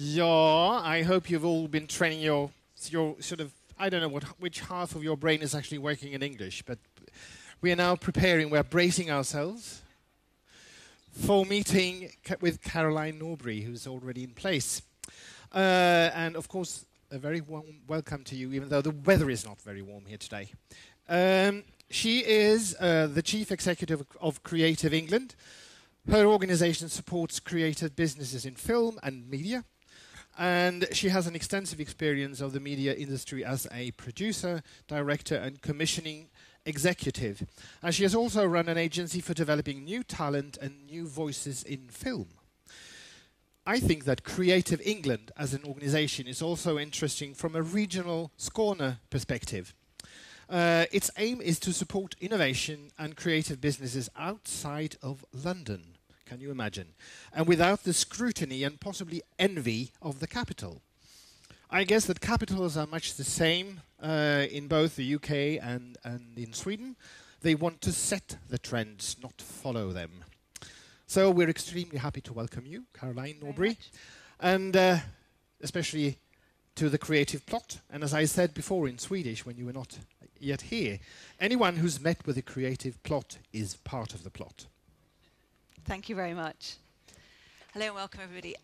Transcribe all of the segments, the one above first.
Yeah, I hope you've all been training your sort of, I don't know which half of your brain is actually working in English, but we are now preparing, we're bracing ourselves for meeting with Caroline Norbury, who's already in place. And of course, a very warm welcome to you, even though the weather is not very warm here today. She is the Chief Executive of Creative England. Her organization supports creative businesses in film and media. And she has an extensive experience of the media industry as a producer, director, and commissioning executive. And she has also run an agency for developing new talent and new voices in film. I think that Creative England as an organization is also interesting from a regional Skåne perspective. Its aim is to support innovation and creative businesses outside of London. Can you imagine? And without the scrutiny and possibly envy of the capital. I guess that capitals are much the same in both the UK and in Sweden. They want to set the trends, not follow them. So we're extremely happy to welcome you, Caroline Norbury, and especially to the creative plot. And as I said before in Swedish, when you were not yet here, anyone who's met with a creative plot is part of the plot. Thank you very much. Hello and welcome, everybody.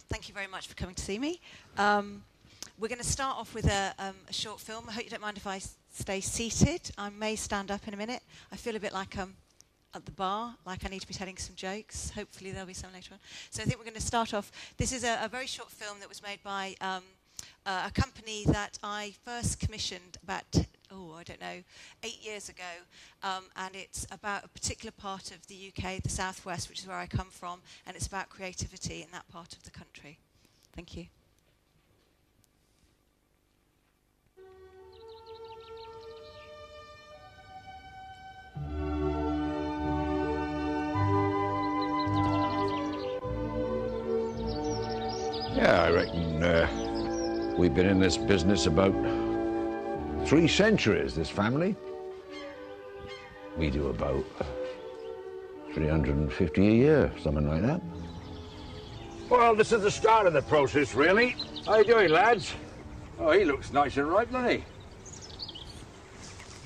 Thank you very much for coming to see me. We're going to start off with a short film. I hope you don't mind if I stay seated. I may stand up in a minute. I feel a bit like I'm at the bar, like I need to be telling some jokes. Hopefully there'll be some later on. So I think we're going to start off. This is a very short film that was made by a company that I first commissioned about 8 years ago, and it's about a particular part of the UK, the southwest, which is where I come from, and it's about creativity in that part of the country. Thank you. Yeah, I reckon we've been in this business about 3 centuries, this family. We do about 350 a year, something like that. Well, this is the start of the process, really. How you doing, lads? Oh, he looks nice and ripe, doesn't he?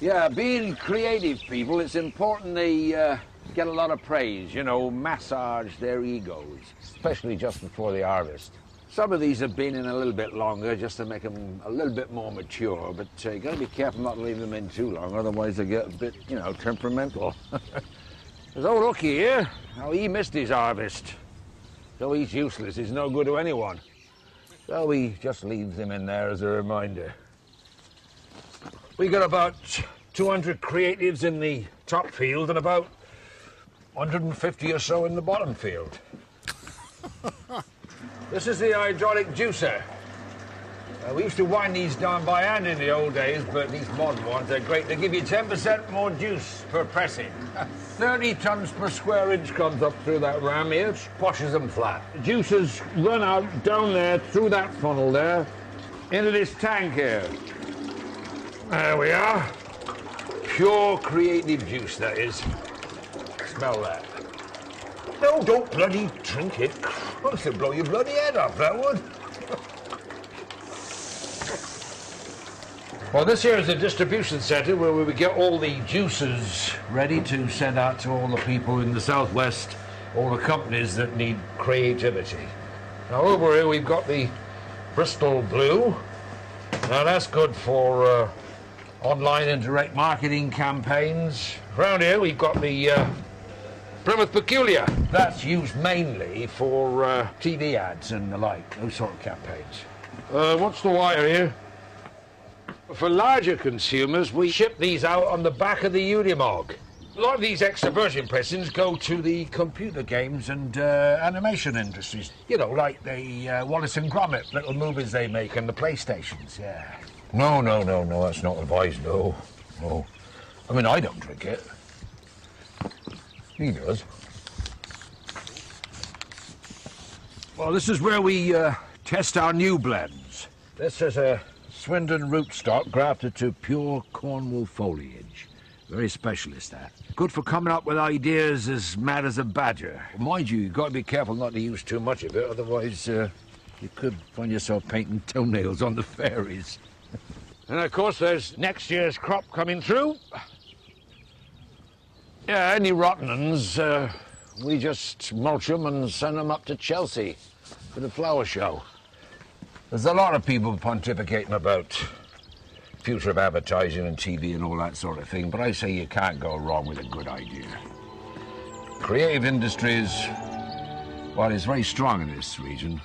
Yeah, being creative people, it's important they get a lot of praise, you know, massage their egos, especially just before the harvest. Some of these have been in a little bit longer just to make them a little bit more mature, but you got to be careful not to leave them in too long, otherwise they get a bit, you know, temperamental. There's old Hooky here. Oh, he missed his harvest. Though he's useless, he's no good to anyone. So we just leaves him in there as a reminder. We got about 200 creatives in the top field and about 150 or so in the bottom field. This is the hydraulic juicer. We used to wind these down by hand in the old days, but these modern ones, they're great. They give you 10% more juice per pressing. 30 tons per square inch comes up through that ram here, washes them flat. The juices run out down there, through that funnel there, into this tank here. There we are. Pure creative juice, that is. Smell that. No, don't bloody drink it. Christ, it'll blow your bloody head off, that would. Well, this here is a distribution centre where we get all the juices ready to send out to all the people in the southwest, all the companies that need creativity. Now, over here we've got the Bristol Blue. Now, that's good for online and direct marketing campaigns. Around here we've got the Plymouth Peculiar. That's used mainly for TV ads and the like, those sort of campaigns. What's the wire here? For larger consumers, we ship these out on the back of the Unimog. A lot of these extra-virgin pressings go to the computer games and animation industries. You know, like the Wallace and Gromit little movies they make and the PlayStations, yeah. No, that's not advised, no. I mean, I don't drink it. He does. Well, this is where we test our new blends. This is a Swindon rootstock grafted to pure Cornwall foliage. Very specialist, that. Good for coming up with ideas as mad as a badger. Mind you, you've got to be careful not to use too much of it, otherwise You could find yourself painting toenails on the fairies. And of course there's next year's crop coming through. Yeah, any rotten ones, we just mulch them and send them up to Chelsea for the flower show. There's a lot of people pontificating about future of advertising and TV and all that sort of thing, but I say you can't go wrong with a good idea. Creative industries, well, it's very strong in this region,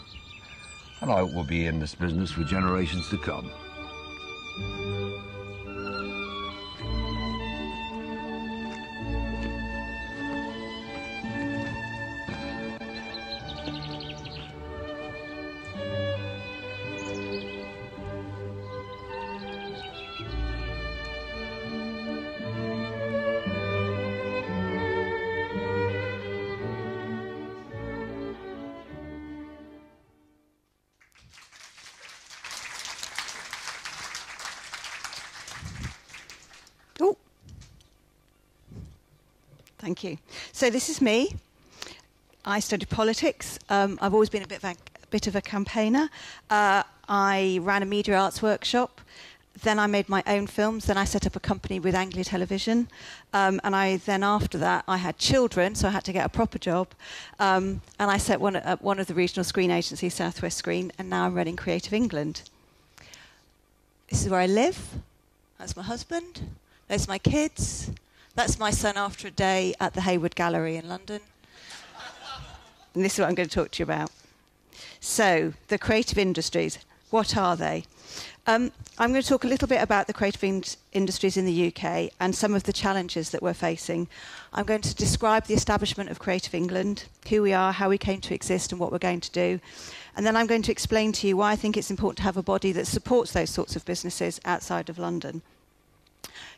and I hope we'll be in this business for generations to come. Thank you. So this is me. I studied politics. I've always been a bit of a campaigner. I ran a media arts workshop. Then I made my own films. Then I set up a company with Anglia Television. And after that, I had children, so I had to get a proper job. And I set one of the regional screen agencies, South West Screen, and now I'm running Creative England. This is where I live. That's my husband. There's my kids. That's my son after a day at the Hayward Gallery in London. And this is what I'm going to talk to you about. So, the creative industries, what are they? I'm going to talk a little bit about the creative industries in the UK and some of the challenges that we're facing. I'm going to describe the establishment of Creative England, who we are, how we came to exist and what we're going to do. And then I'm going to explain to you why I think it's important to have a body that supports those sorts of businesses outside of London.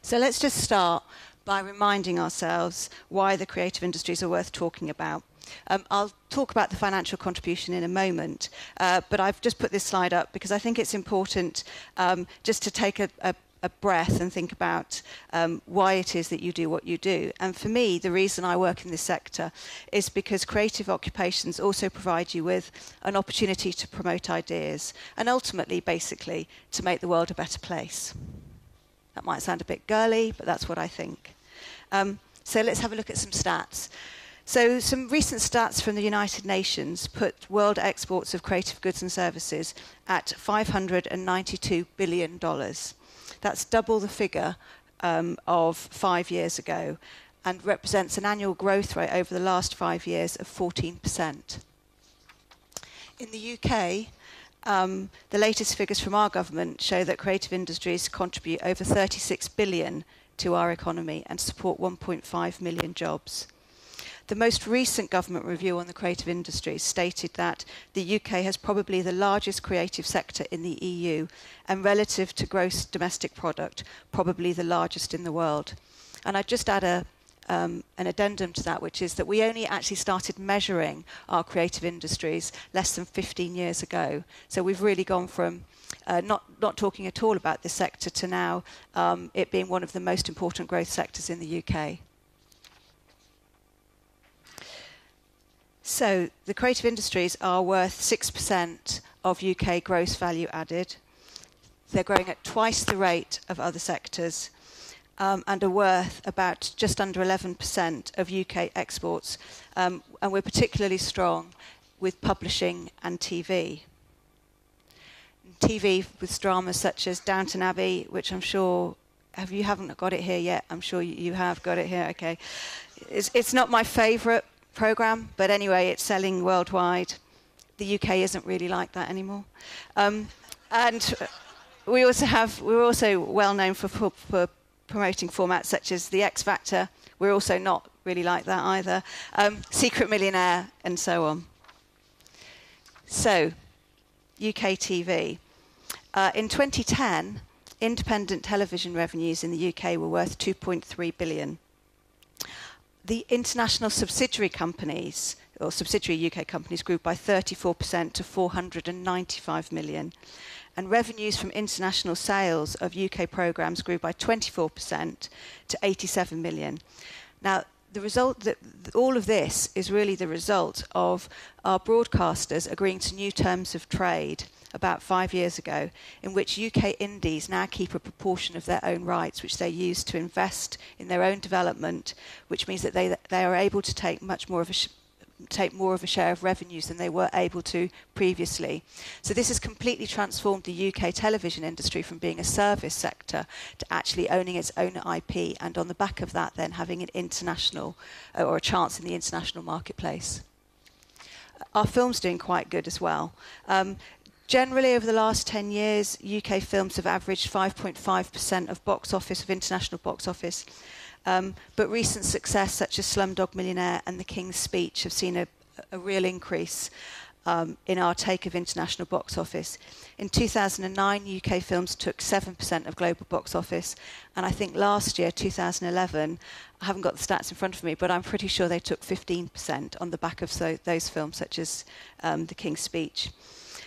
So let's just start by reminding ourselves why the creative industries are worth talking about. I'll talk about the financial contribution in a moment, but I've just put this slide up because I think it's important just to take a breath and think about why it is that you do what you do. And for me, the reason I work in this sector is because creative occupations also provide you with an opportunity to promote ideas and ultimately, basically, to make the world a better place. That might sound a bit girly, but that's what I think. So let's have a look at some stats. So some recent stats from the United Nations put world exports of creative goods and services at $592 billion. That's double the figure of 5 years ago and represents an annual growth rate over the last 5 years of 14%. In the UK, the latest figures from our government show that creative industries contribute over 36 billion to our economy and support 1.5 million jobs. The most recent government review on the creative industries stated that the UK has probably the largest creative sector in the EU and relative to gross domestic product, probably the largest in the world. And I'd just add an addendum to that, which is that we only actually started measuring our creative industries less than 15 years ago. So we've really gone from not talking at all about this sector to now it being one of the most important growth sectors in the UK. So the creative industries are worth 6% of UK gross value added. They're growing at twice the rate of other sectors and are worth about just under 11% of UK exports. And we're particularly strong with publishing and TV. TV with dramas such as Downton Abbey, which I'm sure, you haven't got it here yet, I'm sure you have got it here, okay. It's not my favourite programme, but anyway, it's selling worldwide. The UK isn't really like that anymore. And we're also well known for promoting formats such as The X Factor. We're also not really like that either. Secret Millionaire, and so on. So, UK TV. In 2010, independent television revenues in the UK were worth 2.3 billion. The international subsidiary companies, or subsidiary UK companies, grew by 34% to 495 million. And revenues from international sales of UK programmes grew by 24% to 87 million. Now, the result that all of this is really the result of our broadcasters agreeing to new terms of trade about 5 years ago, in which UK indies now keep a proportion of their own rights, which they use to invest in their own development, which means that they are able to take much more of a share of revenues than they were able to previously. So this has completely transformed the UK television industry from being a service sector to actually owning its own IP, and on the back of that then having an international or a chance in the international marketplace. Our film's doing quite good as well. Generally, over the last 10 years, UK films have averaged 5.5% of box office, of international box office. But recent success, such as Slumdog Millionaire and The King's Speech, have seen a real increase in our take of international box office. In 2009, UK films took 7% of global box office, and I think last year, 2011, I haven't got the stats in front of me, but I'm pretty sure they took 15% on the back of those films, such as The King's Speech.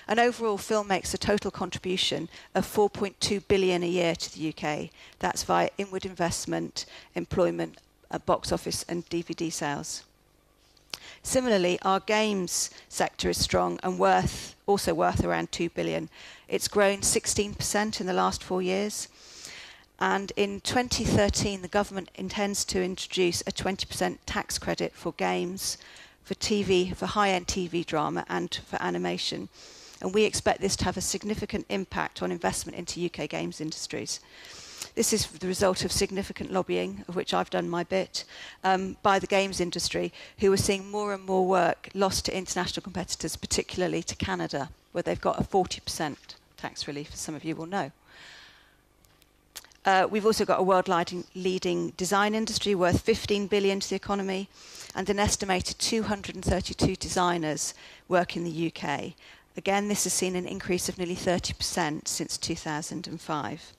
And overall, film makes a total contribution of 4.2 billion a year to the UK. That's via inward investment, employment, box office and DVD sales. Similarly, our games sector is strong and also worth around 2 billion. It's grown 16% in the last 4 years. And in 2013, the government intends to introduce a 20% tax credit for games, for TV, for high-end TV drama and for animation. And we expect this to have a significant impact on investment into UK games industries. This is the result of significant lobbying, of which I've done my bit, by the games industry, who are seeing more and more work lost to international competitors, particularly to Canada, where they've got a 40% tax relief, as some of you will know. We've also got a world-leading design industry worth 15 billion to the economy, and an estimated 232 designers work in the UK. Again, this has seen an increase of nearly 30% since 2005.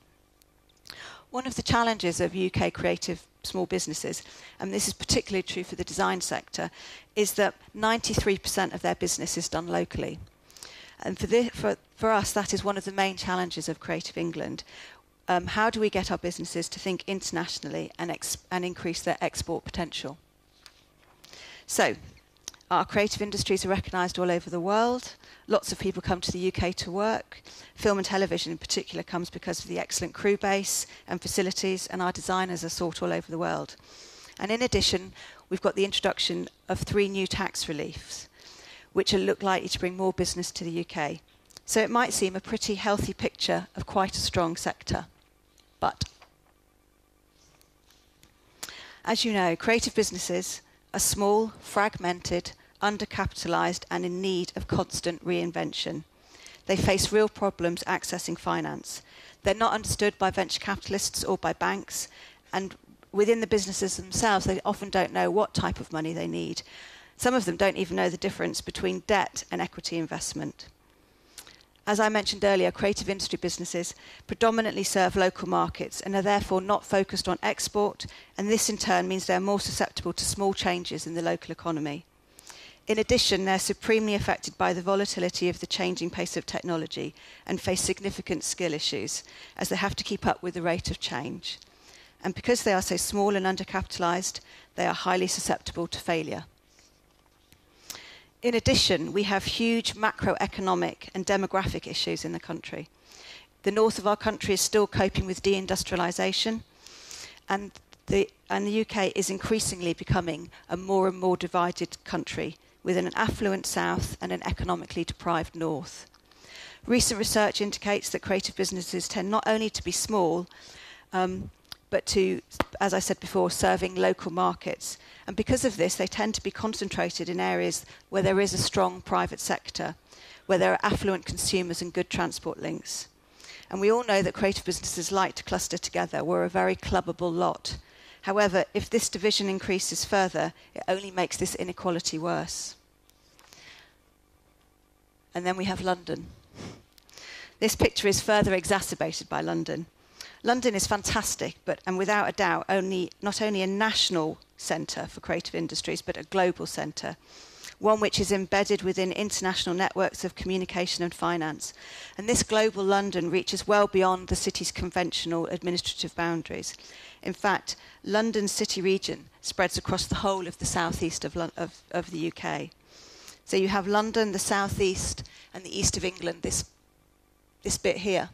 One of the challenges of UK creative small businesses, and this is particularly true for the design sector, is that 93% of their business is done locally. And for us, that is one of the main challenges of Creative England. How do we get our businesses to think internationally and increase their export potential? So, our creative industries are recognised all over the world. Lots of people come to the UK to work. Film and television in particular comes because of the excellent crew base and facilities, and our designers are sought all over the world. And in addition, we've got the introduction of 3 new tax reliefs, which look likely to bring more business to the UK. So it might seem a pretty healthy picture of quite a strong sector. But, as you know, creative businesses are small, fragmented, undercapitalised and in need of constant reinvention. They face real problems accessing finance. They're not understood by venture capitalists or by banks, and within the businesses themselves, they often don't know what type of money they need. Some of them don't even know the difference between debt and equity investment. As I mentioned earlier, creative industry businesses predominantly serve local markets and are therefore not focused on export, and this in turn means they're more susceptible to small changes in the local economy. In addition, they're supremely affected by the volatility of the changing pace of technology and face significant skill issues as they have to keep up with the rate of change. And because they are so small and undercapitalised, they are highly susceptible to failure. In addition, we have huge macroeconomic and demographic issues in the country. The north of our country is still coping with deindustrialisation, and the UK is increasingly becoming a more and more divided country, with an affluent south and an economically deprived north. Recent research indicates that creative businesses tend not only to be small, but to, as I said before, serving local markets. And because of this, they tend to be concentrated in areas where there is a strong private sector, where there are affluent consumers and good transport links. And we all know that creative businesses like to cluster together. We're a very clubbable lot. However, if this division increases further, it only makes this inequality worse. And then we have London. This picture is further exacerbated by London. London is fantastic, and without a doubt, not only a national centre for creative industries, but a global centre. one which is embedded within international networks of communication and finance. And this global London reaches well beyond the city's conventional administrative boundaries. In fact, London's city region spreads across the whole of the southeast of the UK. So you have London, the southeast, and the east of England, this bit here,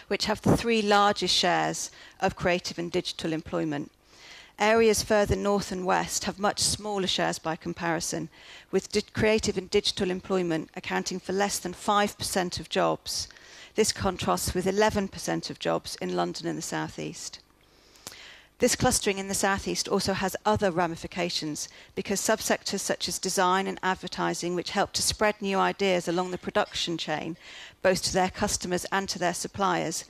which have the three largest shares of creative and digital employment. Areas further north and west have much smaller shares by comparison, with creative and digital employment accounting for less than 5% of jobs. This contrasts with 11% of jobs in London and the southeast. This clustering in the southeast also has other ramifications because subsectors such as design and advertising, which help to spread new ideas along the production chain, both to their customers and to their suppliers,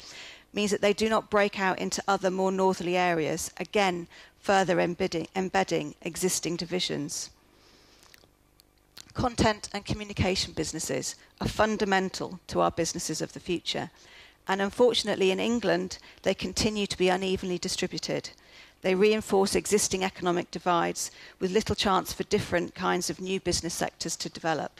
means that they do not break out into other more northerly areas, again further embedding existing divisions. Content and communication businesses are fundamental to our businesses of the future. And unfortunately in England, they continue to be unevenly distributed. They reinforce existing economic divides with little chance for different kinds of new business sectors to develop.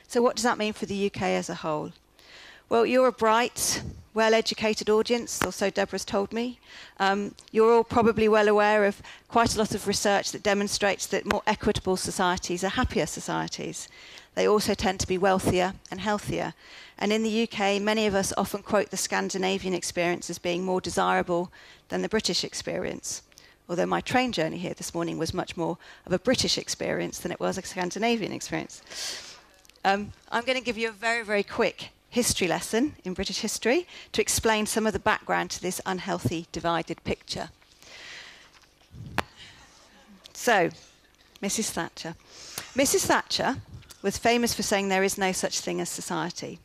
So what does that mean for the UK as a whole? Well, you're a bright, well-educated audience, or so Deborah's told me. You're all probably well aware of quite a lot of research that demonstrates that more equitable societies are happier societies. They also tend to be wealthier and healthier. And in the UK, many of us often quote the Scandinavian experience as being more desirable than the British experience. Although my train journey here this morning was much more of a British experience than it was a Scandinavian experience. I'm going to give you a very, very quick history lesson in British history to explain some of the background to this unhealthy, divided picture. So, Mrs. Thatcher. Mrs. Thatcher was famous for saying there is no such thing as society.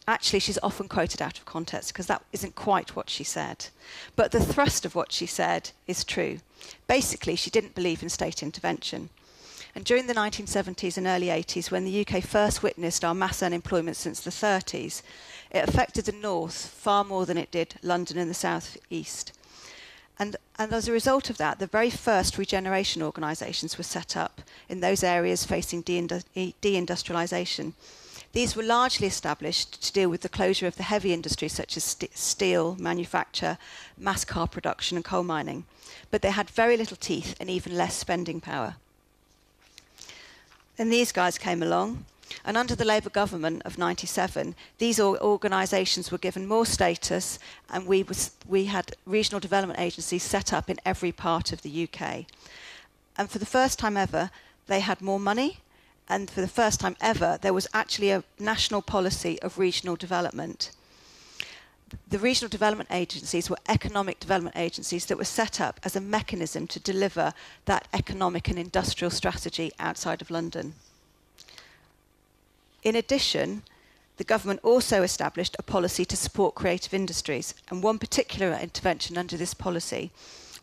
Actually, she's often quoted out of context because that isn't quite what she said. But the thrust of what she said is true. Basically, she didn't believe in state intervention. And during the 1970s and early 80s, when the UK first witnessed our mass unemployment since the 30s, it affected the north far more than it did London and the south east. And as a result of that, the very first regeneration organisations were set up in those areas facing deindustrialisation. These were largely established to deal with the closure of the heavy industries such as steel, manufacture, mass car production and coal mining. But they had very little teeth and even less spending power. Then these guys came along, and under the Labour government of 97, these organisations were given more status, and we had regional development agencies set up in every part of the UK. And for the first time ever, they had more money, and for the first time ever, there was actually a national policy of regional development. The regional development agencies were economic development agencies that were set up as a mechanism to deliver that economic and industrial strategy outside of London. In addition, the government also established a policy to support creative industries, and one particular intervention under this policy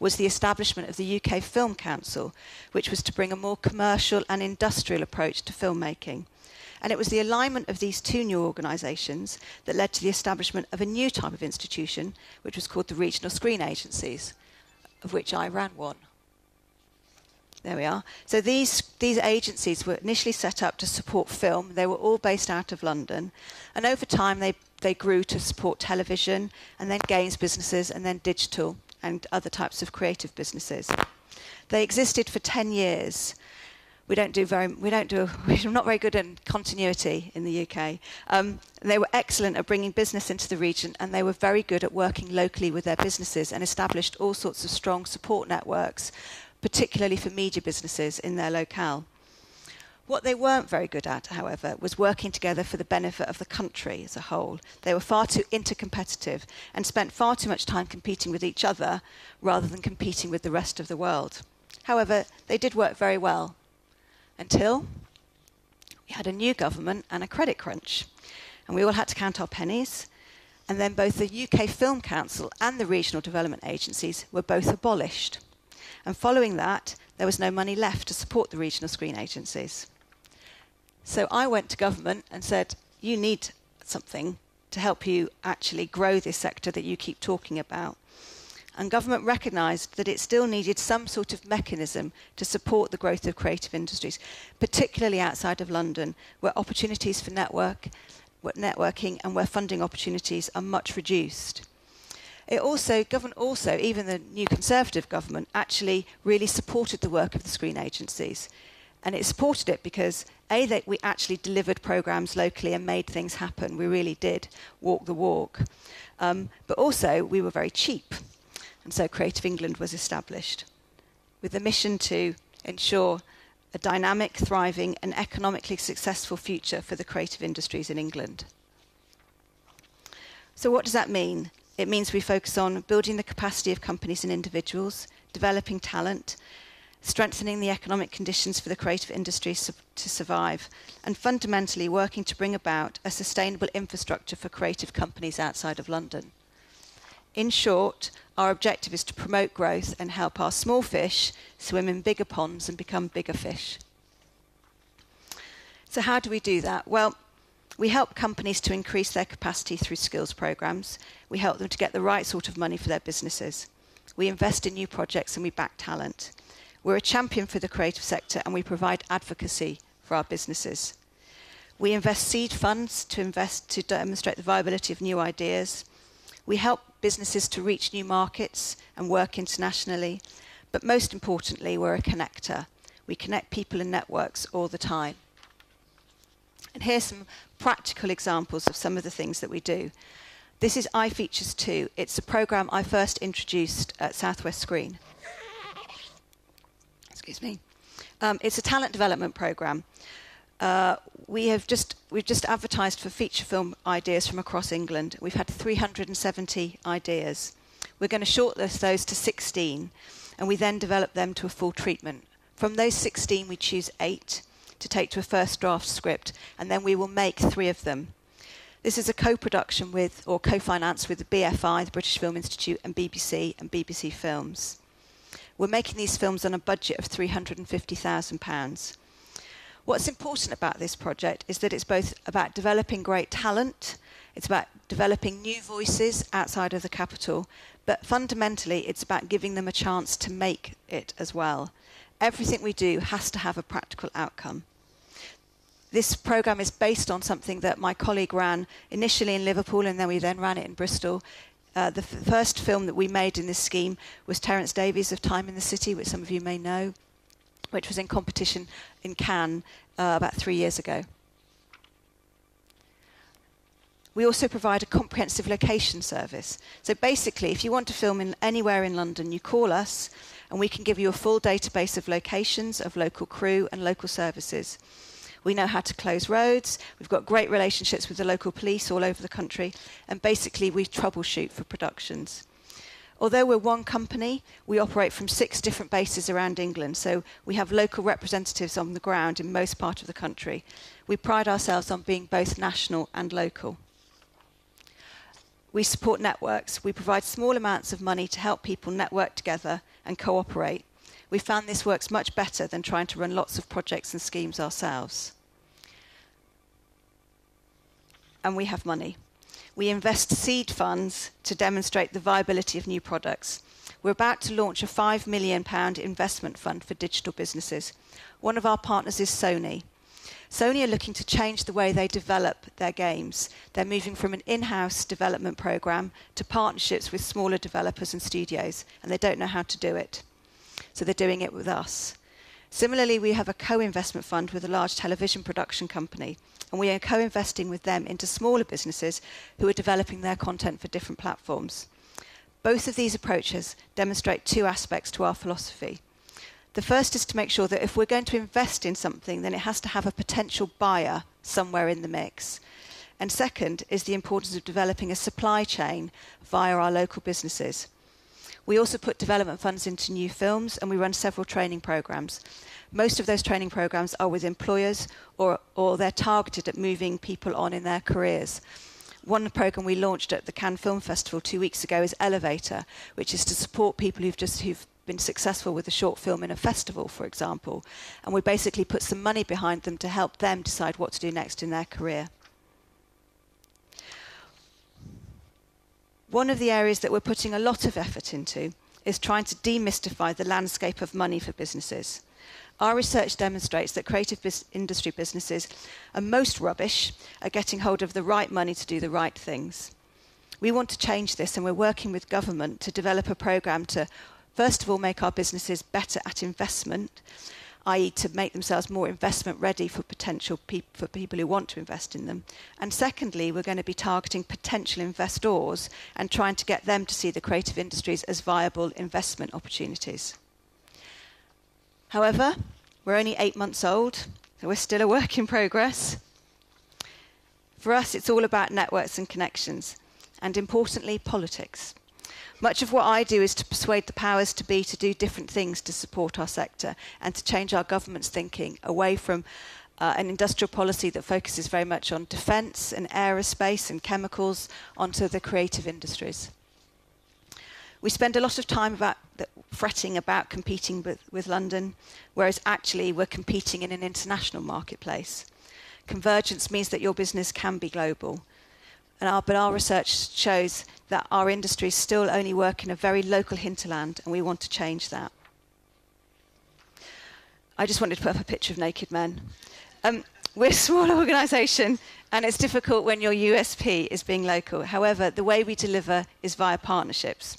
was the establishment of the UK Film Council, which was to bring a more commercial and industrial approach to filmmaking. And it was the alignment of these two new organisations that led to the establishment of a new type of institution, which was called the Regional Screen Agencies, of which I ran one. There we are. So these agencies were initially set up to support film. They were all based out of London. And over time, they grew to support television, and then games businesses, and then digital, and other types of creative businesses. They existed for 10 years. We're not very good at continuity in the UK. They were excellent at bringing business into the region, and they were very good at working locally with their businesses and established all sorts of strong support networks, particularly for media businesses in their locale. What they weren't very good at, however, was working together for the benefit of the country as a whole. They were far too intercompetitive and spent far too much time competing with each other rather than competing with the rest of the world. However, they did work very well until we had a new government and a credit crunch. And we all had to count our pennies. And then both the UK Film Council and the regional development agencies were both abolished. And following that, there was no money left to support the regional screen agencies. So I went to government and said, you need something to help you actually grow this sector that you keep talking about. And government recognised that it still needed some sort of mechanism to support the growth of creative industries, particularly outside of London, where opportunities for networking and where funding opportunities are much reduced. Government also, even the new Conservative government, actually really supported the work of the screen agencies. And it supported it because, A, that we actually delivered programmes locally and made things happen. We really did walk the walk. But also, we were very cheap. And so Creative England was established with the mission to ensure a dynamic, thriving and economically successful future for the creative industries in England. So what does that mean? It means we focus on building the capacity of companies and individuals, developing talent, strengthening the economic conditions for the creative industries to survive, and fundamentally working to bring about a sustainable infrastructure for creative companies outside of London. In short, our objective is to promote growth and help our small fish swim in bigger ponds and become bigger fish. So how do we do that? Well, we help companies to increase their capacity through skills programs. We help them to get the right sort of money for their businesses. We invest in new projects and we back talent. We're a champion for the creative sector and we provide advocacy for our businesses. We invest seed funds to demonstrate the viability of new ideas. We help businesses to reach new markets and work internationally. But most importantly, we're a connector. We connect people and networks all the time. And here's some practical examples of some of the things that we do. This is iFeatures 2. It's a programme I first introduced at Southwest Screen. Excuse me. It's a talent development programme. We've just advertised for feature film ideas from across England. We've had 370 ideas. We're going to shortlist those to 16, and we then develop them to a full treatment. From those 16, we choose 8 to take to a first draft script, and then we will make 3 of them. This is a co-production with, or co-financed with the BFI, the British Film Institute, and BBC Films. We're making these films on a budget of £350,000. What's important about this project is that it's both about developing great talent, it's about developing new voices outside of the capital, but fundamentally it's about giving them a chance to make it as well. Everything we do has to have a practical outcome. This programme is based on something that my colleague ran initially in Liverpool and then we ran it in Bristol. The first film that we made in this scheme was Terence Davies' of Time in the City, which some of you may know, which was in competition in Cannes about 3 years ago. We also provide a comprehensive location service. So basically, if you want to film anywhere in London, you call us and we can give you a full database of locations, of local crew and local services. We know how to close roads. We've got great relationships with the local police all over the country. And basically, we troubleshoot for productions. Although we're one company, we operate from 6 different bases around England. So we have local representatives on the ground in most parts of the country. We pride ourselves on being both national and local. We support networks. We provide small amounts of money to help people network together and cooperate. We found this works much better than trying to run lots of projects and schemes ourselves. And we have money. We invest seed funds to demonstrate the viability of new products. We're about to launch a £5 million investment fund for digital businesses. One of our partners is Sony. Sony are looking to change the way they develop their games. They're moving from an in-house development program to partnerships with smaller developers and studios, and they don't know how to do it. So they're doing it with us. Similarly, we have a co-investment fund with a large television production company, and we are co-investing with them into smaller businesses who are developing their content for different platforms. Both of these approaches demonstrate 2 aspects to our philosophy. The first is to make sure that if we're going to invest in something, then it has to have a potential buyer somewhere in the mix. And second is the importance of developing a supply chain via our local businesses. We also put development funds into new films, and we run several training programs. Most of those training programs are with employers or they're targeted at moving people on in their careers. One program we launched at the Cannes Film Festival 2 weeks ago is Elevator, which is to support people who've been successful with a short film in a festival, for example. And we basically put some money behind them to help them decide what to do next in their career. One of the areas that we're putting a lot of effort into is trying to demystify the landscape of money for businesses. Our research demonstrates that creative industry businesses are most rubbish at getting hold of the right money to do the right things. We want to change this, and we're working with government to develop a programme to, first of all, make our businesses better at investment, i.e. to make themselves more investment ready for potential for people who want to invest in them. And secondly, we're going to be targeting potential investors and trying to get them to see the creative industries as viable investment opportunities. However, we're only 8 months old, so we're still a work in progress. For us, it's all about networks and connections, and importantly, politics. Much of what I do is to persuade the powers to be to do different things to support our sector and to change our government's thinking away from an industrial policy that focuses very much on defence and aerospace and chemicals onto the creative industries. We spend a lot of time fretting about competing with London, whereas actually we're competing in an international marketplace. Convergence means that your business can be global. But our research shows that our industries still only work in a very local hinterland, and we want to change that. I just wanted to put up a picture of naked men. We're a small organisation, and it's difficult when your USP is being local. However, the way we deliver is via partnerships.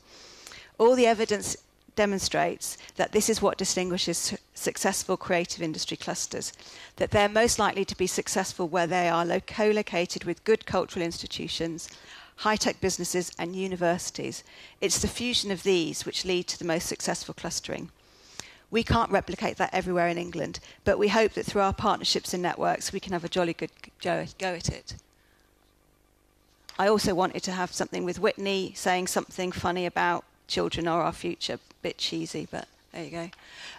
All the evidence demonstrates that this is what distinguishes successful creative industry clusters, that they're most likely to be successful where they are co-located with good cultural institutions, high-tech businesses and universities. It's the fusion of these which lead to the most successful clustering. We can't replicate that everywhere in England, but we hope that through our partnerships and networks we can have a jolly good go at it. I also wanted to have something with Whitney saying something funny about children are our future. Bit cheesy, but there you go.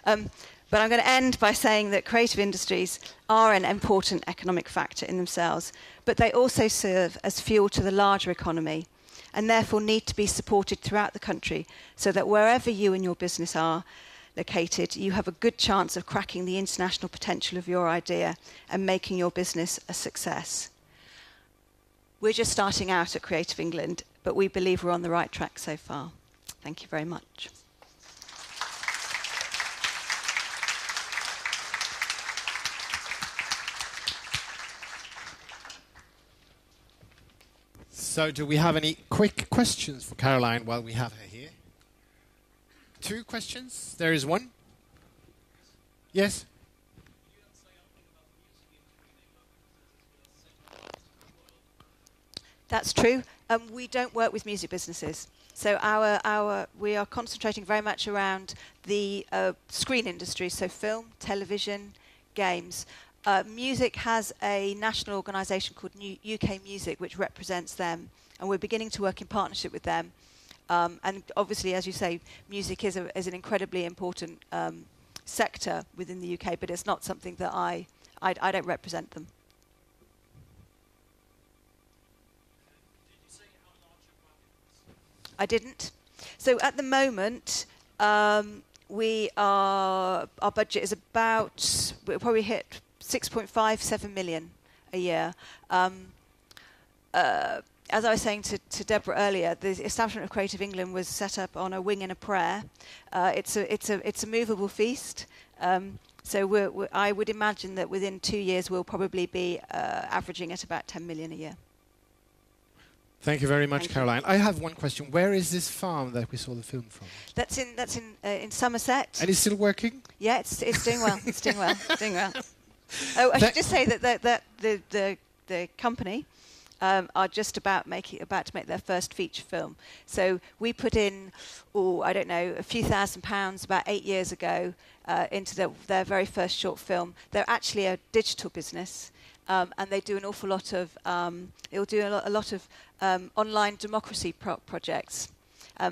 But I'm going to end by saying that creative industries are an important economic factor in themselves, but they also serve as fuel to the larger economy and therefore need to be supported throughout the country so that wherever you and your business are located, you have a good chance of cracking the international potential of your idea and making your business a success. We're just starting out at Creative England, but we believe we're on the right track so far. Thank you very much. So do we have any quick questions for Caroline while we have her here? 2 questions? There is one. Yes? That's true. We don't work with music businesses. So we are concentrating very much around the screen industry, so film, television, games. Music has a national organisation called UK Music, which represents them, and we're beginning to work in partnership with them. And obviously, as you say, music is an incredibly important sector within the UK, but it's not something that I don't represent them. I didn't. So at the moment, our budget is about, we'll probably hit 6.57 million a year. As I was saying to Deborah earlier, the establishment of Creative England was set up on a wing and a prayer. It's a movable feast. So I would imagine that within 2 years we'll probably be averaging at about 10 million a year. Thank you very much, Caroline. I have one question. Where is this farm that we saw the film from? That's in Somerset. And it's still working? Yeah, it's doing well. It's doing well. It's doing well. Oh, I should just say that the company are just about to make their first feature film. So we put in, I don't know, a few £1,000s about 8 years ago into their very first short film. They're actually a digital business. And they do an awful lot of online democracy projects,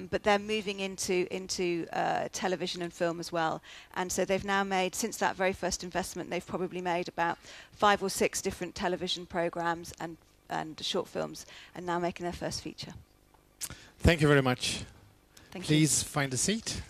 but they're moving into television and film as well. And so they've now made, since that very first investment, they've probably made about 5 or 6 different television programs and short films, and now making their first feature. Thank you very much. Thank you. Please find a seat.